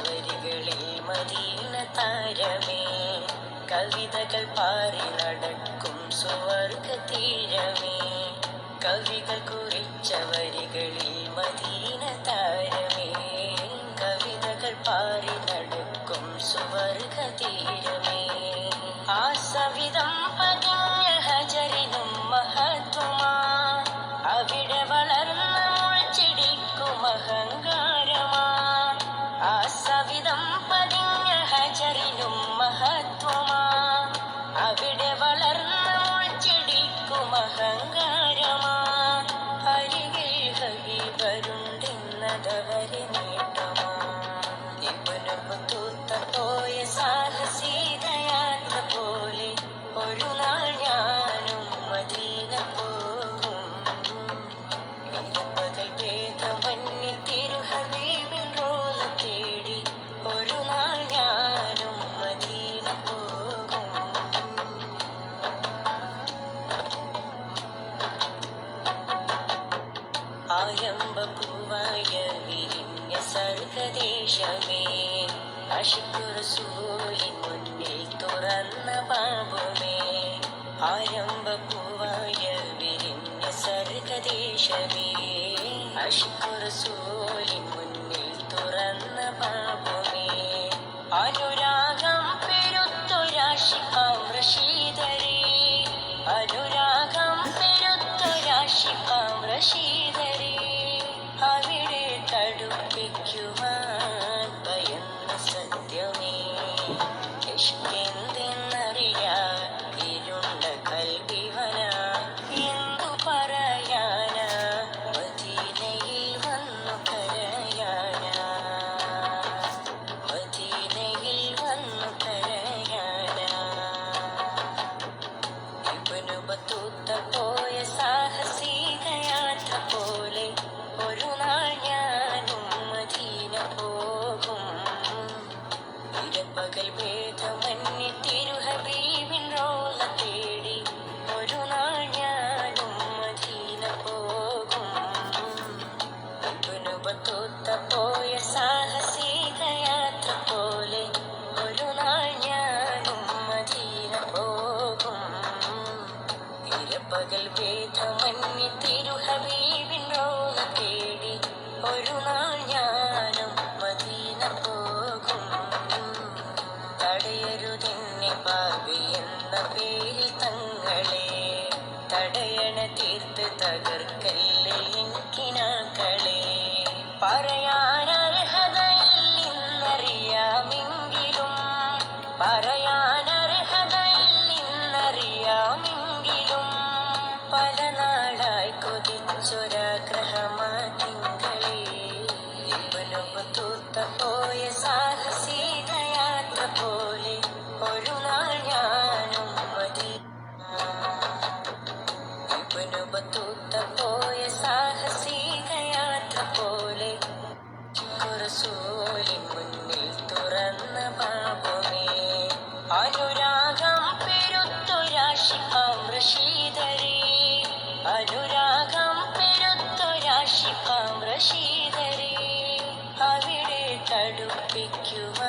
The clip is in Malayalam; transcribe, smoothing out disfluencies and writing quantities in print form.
വരികളിൽ മദീന താരമേ, കവിതകൾ പാറി നടക്കും സുവർഗ തീരമേ. കവികൾ കുറിച്ച വരികളിൽ മദീന താരമേ, കവിതകൾ പാറി നടക്കും സുവർഗ തീരമേ. ആ സവിധം പതിഞ്ഞ ഹജറിനും മഹത്വമാ, അവിടെ വളർന്ന മുൾച്ചെടിക്കും അഹങ്കാരമാ. ആ സവിധം പതിഞ്ഞ ഹജറിനും മഹത്വമാ, അവിടെ വളർന്ന മുൾച്ചെടിക്കും അഹങ്കാരമാ. അരികിൽ ഹബീബരുണ്ടെന്നതവരെ നേട്ടമാ. ഇബ്നു ബത്തൂത്ത പോയ സാഹസികയാത്ര പോലെ ഒരു നാൾ ഞാനും മദീന പോകും. പകൽ ഭേദമന്യ തിരുഹബീബിൻ റോള തേടി ഒരു നാൾ ഞാനും മദീന പോകും. ആരംഭപൂവായ വിരിഞ്ഞ സർഗദേശമേ, അഷ്കു റസൂലിൻ മുന്നിൽ തുറന്ന ബാബുമേ. ആരംഭപൂവായ വിരിഞ്ഞ സർഗദേശമേ, അഷ്കു റസൂലിൻ മുന്നിൽ തുറന്ന ബാബുമേ. അനുരാഗം പെരുത്തൊരാശിഖാം റഷീദരേ, അനുരാഗം പെരുത്തൊരാശിഖാം റഷീദരേ. അവിടെ തടുപ്പിക്കുവാൻ ഭയന്ന സത്യമേ, ഇഷ്കെന്തെന്നറിയാൻ ഇരുണ്ട കൽബിവന. എന്തു പറയാനാ മദീനയിൽ വന്നു കരയാനാ, മദീനയിൽ വന്നു കരയാനാ. ഇബ്നു ബത്തൂത്ത പോയ സാഹസികയാത്ര പോലെ ഒരു നാൾ ഞാനും മദീന പോകും. ഇരപ്പകൽ ഭേദമന്യ തിരുഹബീബിൻ റോള തേടി ഒരു നാൾ ഞാനും മദീന പോകും. ഇബ്നു ബത്തൂത്ത പോയ സാഹസികയാത്ര പോലെ ഒരു നാൾ ഞാനും മദീന പോകും. ഇരപ്പകൽ ഭേദമന്യ തിരുഹബീബിൻ റോള തേടി ഒരു നാൾ ഞാനും മദീന പോകും. തടയരുതെന്നെ പാപി എന്ന പേരിൽ തങ്ങളെ, തടയണ തീർത്ത് തകർക്കല്ലേ എനിക്കിനാക്കളെ. പറയാനർഹതയില്ലെന്നറിയാമെങ്കിലും, പറയാനർഹതയില്ലെന്നറിയാമെങ്കിലും, പല നാളായി കൊതിച്ചൊരാഗ്രഹമാ തിങ്കളെ. ഇബ്നു ബത്തൂത്ത പോയ സാഹസികയാത്ര പോലെ ഒരു നാൾ ഞാനും മദീന. ഇബ്നു ബത്തൂത്ത പോയ സാഹസികയാത്ര പോലെ റസൂലിൻ മുന്നിൽ തുറന്ന ബാബുമേ. അനുരാഗം പെരുത്തൊരാശിഖാം റഷീദരേ, അനുരാഗം പെരുത്തൊരാശിഖാം റഷീദരേ. അവിടെ തടുപ്പിക്കുവാൻ